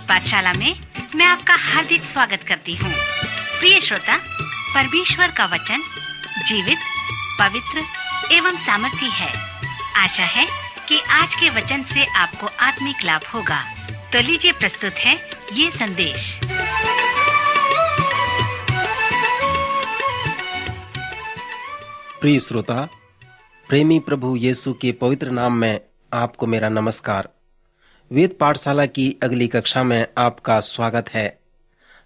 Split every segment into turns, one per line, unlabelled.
पाठशाला में मैं आपका हार्दिक स्वागत करती हूँ। प्रिय श्रोता, परमेश्वर का वचन जीवित, पवित्र एवं सामर्थी है। आशा है कि आज के वचन से आपको आत्मिक लाभ होगा। तो लीजिए प्रस्तुत है ये संदेश।
प्रिय श्रोता, प्रेमी प्रभु यीशु के पवित्र नाम में आपको मेरा नमस्कार। वेद पाठशाला की अगली कक्षा में आपका स्वागत है।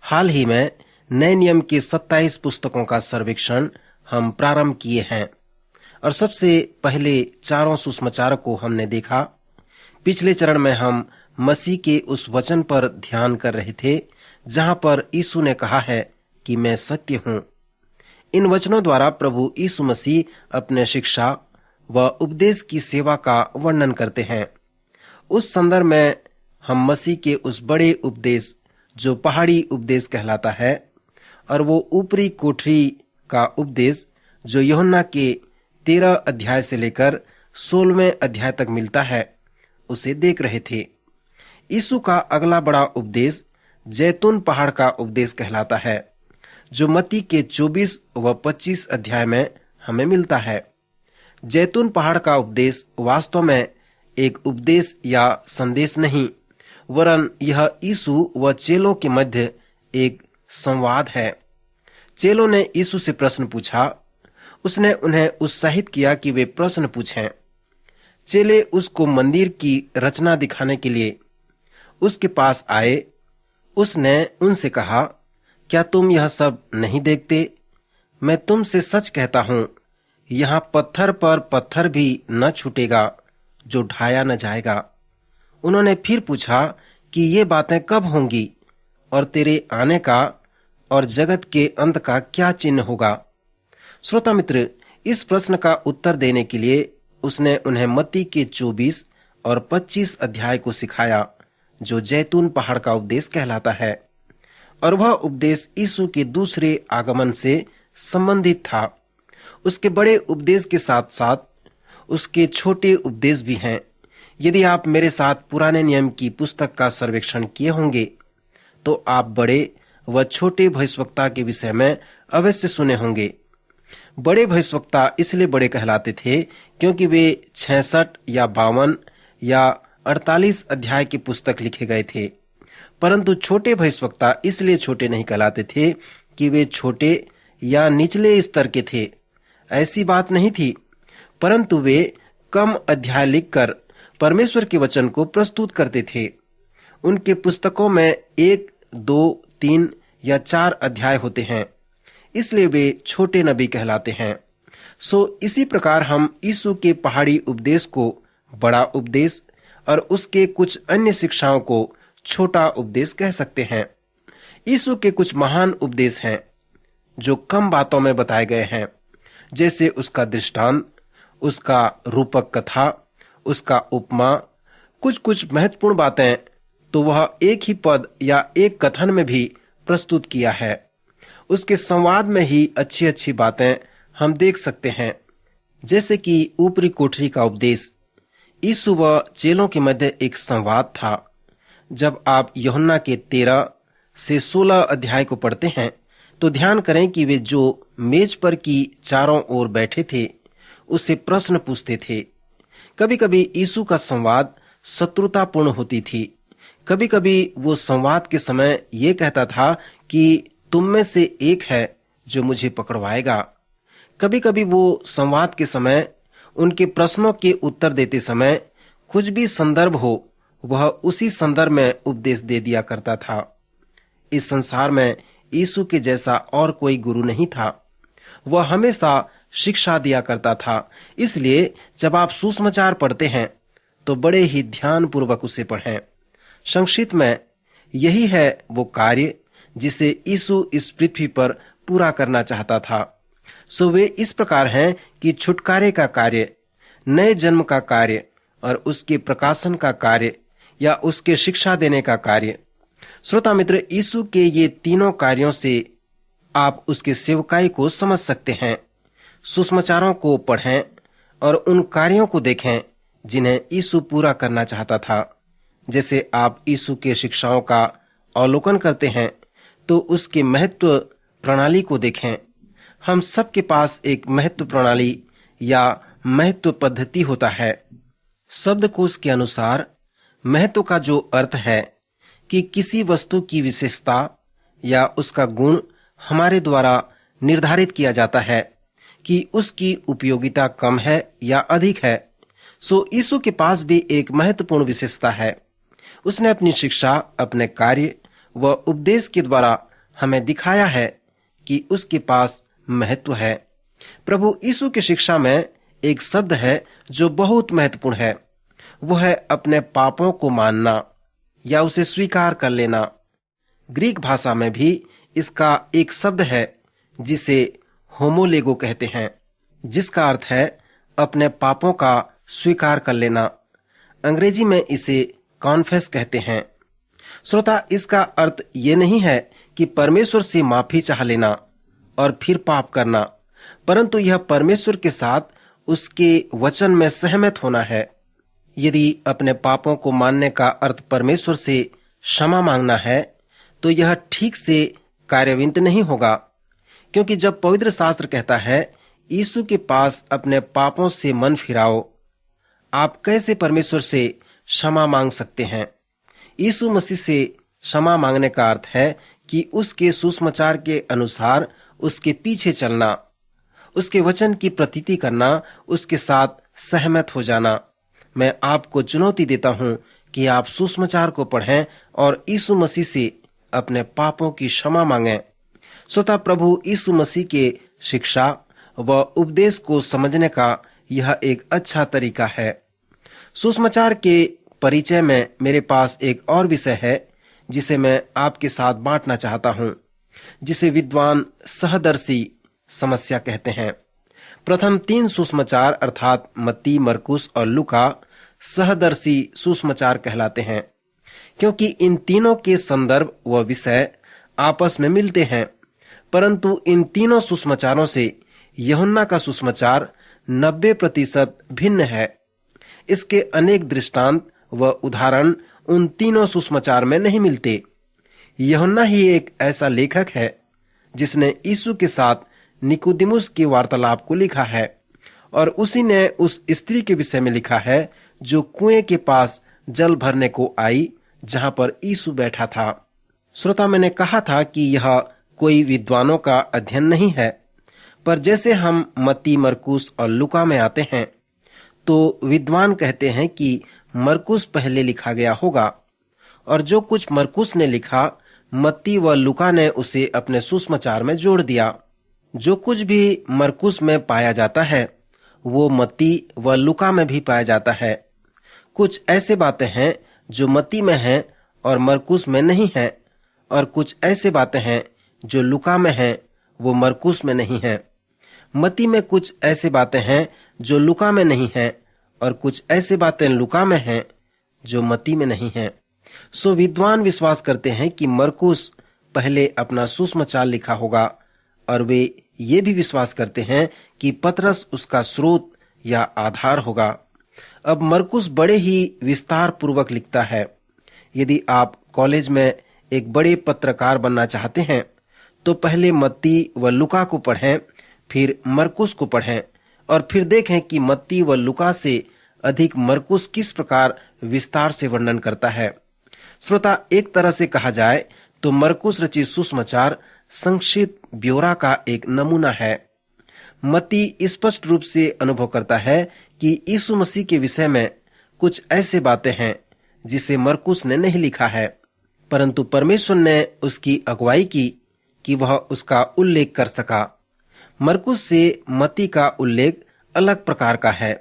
हाल ही में नए नियम के 27 पुस्तकों का सर्वेक्षण हम प्रारंभ किए हैं और सबसे पहले चारों सुसमाचार को हमने देखा। पिछले चरण में हम मसीह के उस वचन पर ध्यान कर रहे थे जहां पर यीशु ने कहा है कि मैं सत्य हूं। इन वचनों द्वारा प्रभु यीशु मसीह अपने शिक्षा व उपदेश की सेवा का वर्णन करते हैं। उस संदर्भ में हम मसीह के उस बड़े उपदेश जो पहाड़ी उपदेश कहलाता है और वो ऊपरी कोठरी का उपदेश जो यूहन्ना के 13 अध्याय से लेकर 16वें अध्याय तक मिलता है, उसे देख रहे थे। यीशु का अगला बड़ा उपदेश जैतून पहाड़ का उपदेश कहलाता है, जो मत्ती के 24 व 25 अध्याय में हमें मिलता है। जैतून पहाड़ का उपदेश वास्तव में एक उपदेश या संदेश नहीं, वरन यह यीशु व चेलों के मध्य एक संवाद है। चेलों ने यीशु से प्रश्न पूछा। उसने उन्हें उत्साहित किया कि वे प्रश्न पूछें। चेले उसको मंदिर की रचना दिखाने के लिए उसके पास आए। उसने उनसे कहा, क्या तुम यह सब नहीं देखते? मैं तुमसे सच कहता हूं, यहाँ पत्थर पर पत्थर भी न छूटेगा जो ढाया न जाएगा। उन्होंने फिर पूछा कि ये बातें कब होंगी और तेरे आने का और जगत के अंत का क्या चिन्ह होगा? श्रोता मित्र, इस प्रश्न का उत्तर देने के लिए उसने उन्हें मत्ती के 24 और 25 अध्याय को सिखाया, जो जैतून पहाड़ का उपदेश कहलाता है। और वह उपदेश यीशु के दूसरे आगमन से संबंधित था। उसके बड़े उपदेश के साथ साथ उसके छोटे उपदेश भी हैं। यदि आप मेरे साथ पुराने नियम की पुस्तक का सर्वेक्षण किए होंगे तो आप बड़े व छोटे भविष्यवक्ता के विषय में अवश्य सुने होंगे। बड़े भविष्यवक्ता इसलिए बड़े कहलाते थे क्योंकि वे 66 या 52 या 48 अध्याय की पुस्तक लिखे गए थे। परंतु छोटे भविष्यवक्ता इसलिए छोटे नहीं कहलाते थे कि वे छोटे या निचले स्तर के थे। ऐसी बात नहीं थी, परंतु वे कम अध्याय लिखकर परमेश्वर के वचन को प्रस्तुत करते थे। उनके पुस्तकों में 1, 2, 3 या 4 अध्याय होते हैं, इसलिए वे छोटे नबी कहलाते हैं। इसी प्रकार हम यीशु के पहाड़ी उपदेश को बड़ा उपदेश और उसके कुछ अन्य शिक्षाओं को छोटा उपदेश कह सकते हैं। यीशु के कुछ महान उपदेश हैं जो कम बातों में बताए गए हैं, जैसे उसका दृष्टांत, उसका रूपक कथा, उसका उपमा। कुछ महत्वपूर्ण बातें तो वह एक ही पद या एक कथन में भी प्रस्तुत किया है। उसके संवाद में ही अच्छी अच्छी बातें हम देख सकते हैं, जैसे कि ऊपरी कोठरी का उपदेश यीशु व चेलों के मध्य एक संवाद था। जब आप यूहन्ना के 13 से 16 अध्याय को पढ़ते हैं तो ध्यान करें कि वे जो मेज पर की चारों ओर बैठे थे उससे प्रश्न पूछते थे। कभी कभी यीशु का संवाद शत्रुतापूर्ण होती थी। कभी कभी वो संवाद के समय ये कहता था कि तुम में से एक है जो मुझे पकड़वाएगा। कभी कभी वो संवाद के समय उनके प्रश्नों के उत्तर देते समय कुछ भी संदर्भ हो, वह उसी संदर्भ में उपदेश दे दिया करता था। इस संसार में यीशु के जैसा और कोई गुरु नहीं था। वह हमेशा शिक्षा दिया करता था। इसलिए जब आप सुसमाचार पढ़ते हैं तो बड़े ही ध्यान पूर्वक उसे पढ़ें। संक्षिप्त में यही है वो कार्य जिसे यीशु इस पृथ्वी पर पूरा करना चाहता था। वे इस प्रकार हैं कि छुटकारे का कार्य, नए जन्म का कार्य और उसके प्रकाशन का कार्य या उसके शिक्षा देने का कार्य। श्रोता मित्र, यीशु के ये तीनों कार्यों से आप उसके सेवकाई को समझ सकते हैं। सुसमाचारों को पढ़ें और उन कार्यों को देखें जिन्हें यीशु पूरा करना चाहता था। जैसे आप यीशु के शिक्षाओं का अवलोकन करते हैं तो उसके महत्व प्रणाली को देखें। हम सबके पास एक महत्व प्रणाली या महत्व पद्धति होता है। शब्दकोश के अनुसार महत्व का जो अर्थ है कि किसी वस्तु की विशेषता या उसका गुण हमारे द्वारा निर्धारित किया जाता है कि उसकी उपयोगिता कम है या अधिक है। सो यीशु के पास भी एक महत्वपूर्ण विशेषता है। उसने अपनी शिक्षा, अपने कार्य व उपदेश के द्वारा हमें दिखाया है कि उसके पास महत्व है। प्रभु यीशु की शिक्षा में एक शब्द है जो बहुत महत्वपूर्ण है। वो है अपने पापों को मानना या उसे स्वीकार कर लेना। ग्रीक भाषा में भी इसका एक शब्द है जिसे होमोलेगो कहते हैं, जिसका अर्थ है अपने पापों का स्वीकार कर लेना। अंग्रेजी में इसे कॉन्फेस कहते हैं। श्रोता, इसका अर्थ ये नहीं है कि परमेश्वर से माफी चाह लेना और फिर पाप करना, परंतु यह परमेश्वर के साथ उसके वचन में सहमत होना है। यदि अपने पापों को मानने का अर्थ परमेश्वर से क्षमा मांगना है तो यह ठीक से कार्यान्वित नहीं होगा, क्योंकि जब पवित्र शास्त्र कहता है यीशु के पास अपने पापों से मन फिराओ, आप कैसे परमेश्वर से क्षमा मांग सकते हैं? यीशु मसीह से क्षमा मांगने का अर्थ है कि उसके सुसमाचार के अनुसार उसके पीछे चलना, उसके वचन की प्रतीति करना, उसके साथ सहमत हो जाना। मैं आपको चुनौती देता हूं कि आप सुसमाचार को पढ़ें और यीशु मसीह से अपने पापों की क्षमा मांगें। स्वतः प्रभु यीशु मसीह के शिक्षा व उपदेश को समझने का यह एक अच्छा तरीका है। सुसमाचार के परिचय में मेरे पास एक और विषय है जिसे मैं आपके साथ बांटना चाहता हूं, जिसे विद्वान सहदर्शी समस्या कहते हैं। प्रथम 3 सुसमाचार अर्थात मत्ती, मरकुस और लूका सहदर्शी सुसमाचार कहलाते हैं, क्योंकि इन तीनों के संदर्भ व विषय आपस में मिलते हैं। परंतु इन तीनों सुसमाचारों से यूहन्ना का सुसमाचार 90% भिन्न है। इसके अनेक दृष्टांत व उदाहरण उन तीनों सुसमाचार में नहीं मिलते। यूहन्ना ही एक ऐसा लेखक है जिसने यीशु के साथ निकोदेमुस के वार्तालाप को लिखा है, और उसी ने उस स्त्री के विषय में लिखा है जो कुएं के पास जल भरने को आई, जहां पर यीशु बैठा था। श्रोता, मैंने कहा था कि यह कोई विद्वानों का अध्ययन नहीं है, पर जैसे हम मत्ती, मरकुस और लूका में आते हैं तो विद्वान कहते हैं कि मरकुस पहले लिखा गया होगा, और जो कुछ मरकुस ने लिखा मत्ती व लूका ने उसे अपने सुसमाचार में जोड़ दिया। जो कुछ भी मरकुस में पाया जाता है वो मत्ती व लूका में भी पाया जाता है। कुछ ऐसे बातें हैं जो मत्ती में हैं और मरकुस में नहीं हैं, और कुछ ऐसे बातें हैं जो लूका में हैं वो मरकुस में नहीं हैं। मत्ती में कुछ ऐसे बातें हैं जो लूका में नहीं हैं, और कुछ ऐसे बातें लूका में हैं जो मत्ती में नहीं हैं। सो विद्वान विश्वास करते हैं कि मरकुस पहले अपना सुसमाचार लिखा होगा, और वे ये भी विश्वास करते हैं कि पतरस उसका स्रोत या आधार होगा। अब मरकुस बड़े ही विस्तार पूर्वक लिखता है। यदि आप कॉलेज में एक बड़े पत्रकार बनना चाहते हैं तो पहले मत्ती व लूका को पढ़ें, फिर मरकुस को पढ़ें, और फिर देखें कि मत्ती व लूका से अधिक मरकुस किस प्रकार विस्तार से वर्णन करता है। श्रोता, एक तरह से कहा जाए तो मरकुस रचित सुसमाचार संक्षिप्त ब्यौरा का एक नमूना है। मत्ती स्पष्ट रूप से अनुभव करता है कि यीशु मसीह के विषय में कुछ ऐसे बातें हैं जिसे मरकुस ने नहीं लिखा है, परंतु परमेश्वर ने उसकी अगुवाई की कि वह उसका उल्लेख कर सका। मरकुस से मत्ती का उल्लेख अलग प्रकार का है।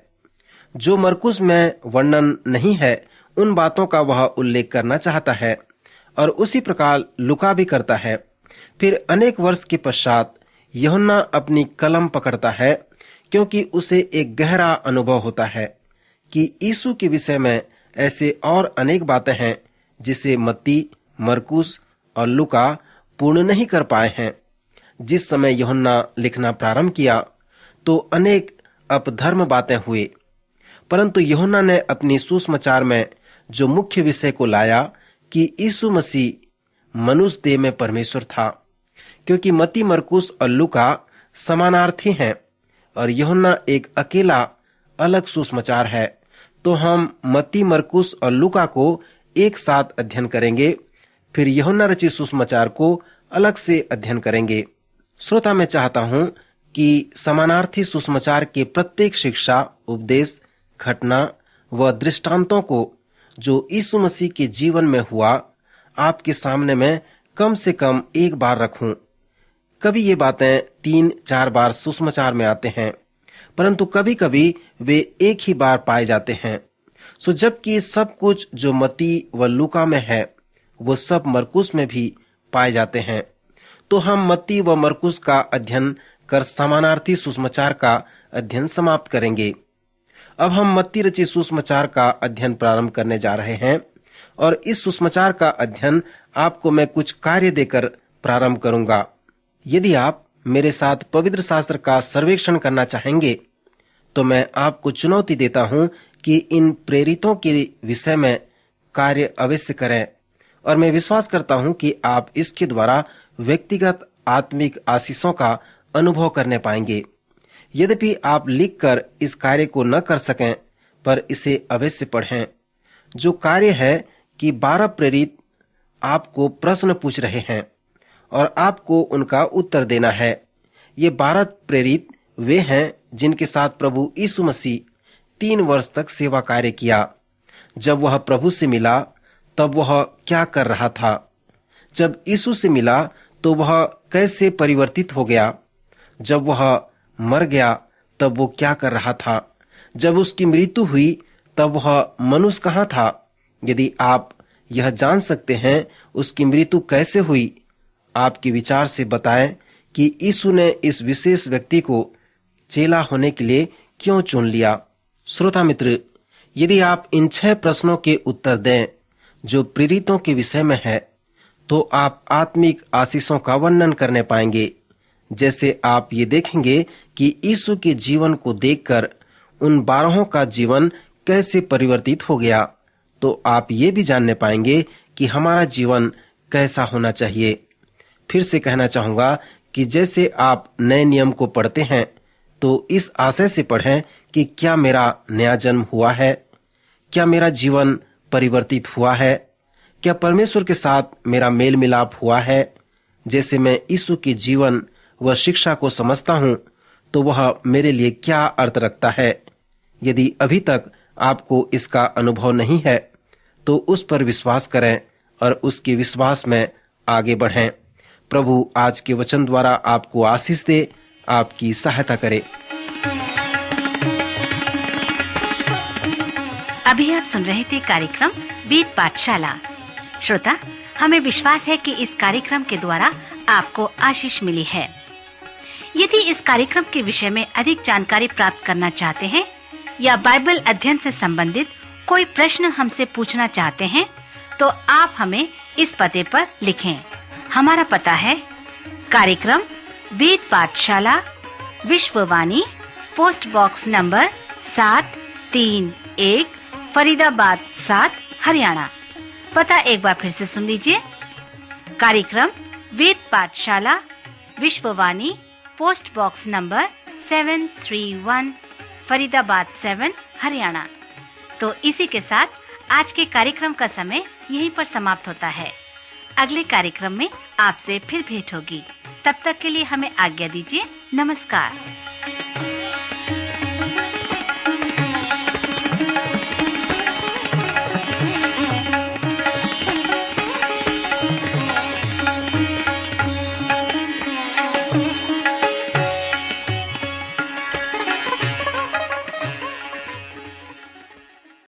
जो मरकुस में वर्णन नहीं है उन बातों का वह उल्लेख करना चाहता है, और उसी प्रकार लूका भी करता है। फिर अनेक वर्ष के पश्चात यूहन्ना अपनी कलम पकड़ता है, क्योंकि उसे एक गहरा अनुभव होता है कि यीशु के विषय में ऐसे और अनेक बातें हैं जिसे मत्ती, मरकुस और लूका पूर्ण नहीं कर पाए हैं। जिस समय यूहन्ना लिखना प्रारंभ किया तो अनेक अपधर्म बातें हुए, परंतु यूहन्ना ने अपनी सुसमाचार में जो मुख्य विषय को लाया कि यीशु मसीह मनुष्य देह में परमेश्वर था, क्योंकि मत्ती, मरकुस और लूका समानार्थी हैं और यूहन्ना एक अकेला अलग सुसमाचार है। तो हम मत्ती, मरकुस और लूका को एक साथ अध्ययन करेंगे, फिर यूहन्ना रचित सुसमाचार को अलग से अध्ययन करेंगे। श्रोता, मैं चाहता हूं कि समानार्थी सुसमाचार के प्रत्येक शिक्षा, उपदेश, घटना व दृष्टांतों को जो यीशु मसीह के जीवन में हुआ, आपके सामने मैं कम से कम एक बार रखूं। कभी ये बातें 3-4 बार सुसमाचार में आते हैं, परंतु कभी कभी वे एक ही बार पाए जाते हैं। जबकि सब कुछ जो मत्ती व लूका में है वो सब मरकुस में भी पाए जाते हैं। तो हम मत्ती व मरकुस का अध्ययन कर समानार्थी सुसमाचार का अध्ययन समाप्त करेंगे। अब हम मत्ती रचित सुसमाचार का अध्ययन प्रारंभ करने जा रहे हैं और इस सुसमाचार का अध्ययन आपको मैं कुछ कार्य देकर प्रारंभ करूंगा। यदि आप मेरे साथ पवित्र शास्त्र का सर्वेक्षण करना चाहेंगे तो मैं आपको चुनौती देता हूं कि इन प्रेरितों के विषय में कार्य अवश्य करें और मैं विश्वास करता हूं कि आप इसके द्वारा व्यक्तिगत आत्मिक आशीषों का अनुभव करने पाएंगे। यद्यपि आप लिखकर इस कार्य को न कर सकें, पर इसे अवश्य पढ़ें। जो कार्य है कि 12 प्रेरित आपको प्रश्न पूछ रहे हैं और आपको उनका उत्तर देना है। ये 12 प्रेरित वे हैं जिनके साथ प्रभु यीशु मसीह 3 वर्ष तक सेवा कार्य किया। जब वह प्रभु से मिला तब वह क्या कर रहा था? जब यीशु से मिला तो वह कैसे परिवर्तित हो गया? जब वह मर गया तब वो क्या कर रहा था? जब उसकी मृत्यु हुई तब वह मनुष्य कहाँ था? यदि आप यह जान सकते हैं उसकी मृत्यु कैसे हुई, आपके विचार से बताएं कि यीशु ने इस विशेष व्यक्ति को चेला होने के लिए क्यों चुन लिया। श्रोता मित्र, यदि आप इन 6 प्रश्नों के उत्तर दें जो प्रेरितों के विषय में है, तो आप आत्मिक आशीषों का वर्णन करने पाएंगे। जैसे आप ये देखेंगे कि यीशु के जीवन को देखकर उन 12 का जीवन कैसे परिवर्तित हो गया, तो आप ये भी जानने पाएंगे कि हमारा जीवन कैसा होना चाहिए। फिर से कहना चाहूंगा कि जैसे आप नए नियम को पढ़ते हैं तो इस आशय से पढ़ें कि क्या मेरा नया जन्म हुआ है, क्या मेरा जीवन परिवर्तित हुआ है, क्या परमेश्वर के साथ मेरा मेल मिलाप हुआ है। जैसे मैं यीशु के जीवन व शिक्षा को समझता हूं तो वह मेरे लिए क्या अर्थ रखता है। यदि अभी तक आपको इसका अनुभव नहीं है तो उस पर विश्वास करें और उसके विश्वास में आगे बढ़ें। प्रभु आज के वचन द्वारा आपको आशीष दे, आपकी सहायता करे।
अभी आप सुन रहे थे कार्यक्रम वेद पाठशाला। श्रोता, हमें विश्वास है कि इस कार्यक्रम के द्वारा आपको आशीष मिली है। यदि इस कार्यक्रम के विषय में अधिक जानकारी प्राप्त करना चाहते हैं या बाइबल अध्ययन से संबंधित कोई प्रश्न हमसे पूछना चाहते हैं, तो आप हमें इस पते पर लिखें। हमारा पता है कार्यक्रम Ved Pathshala, Vishwavani, post box number 731, Faridabad 7, Haryana. पता एक बार फिर से सुन लीजिए। कार्यक्रम Ved Pathshala, Vishwavani, post box number 731, Faridabad 7, Haryana. तो इसी के साथ आज के कार्यक्रम का समय यहीं पर समाप्त होता है। अगले कार्यक्रम में आपसे फिर भेंट होगी। तब तक के लिए हमें आज्ञा दीजिए। नमस्कार।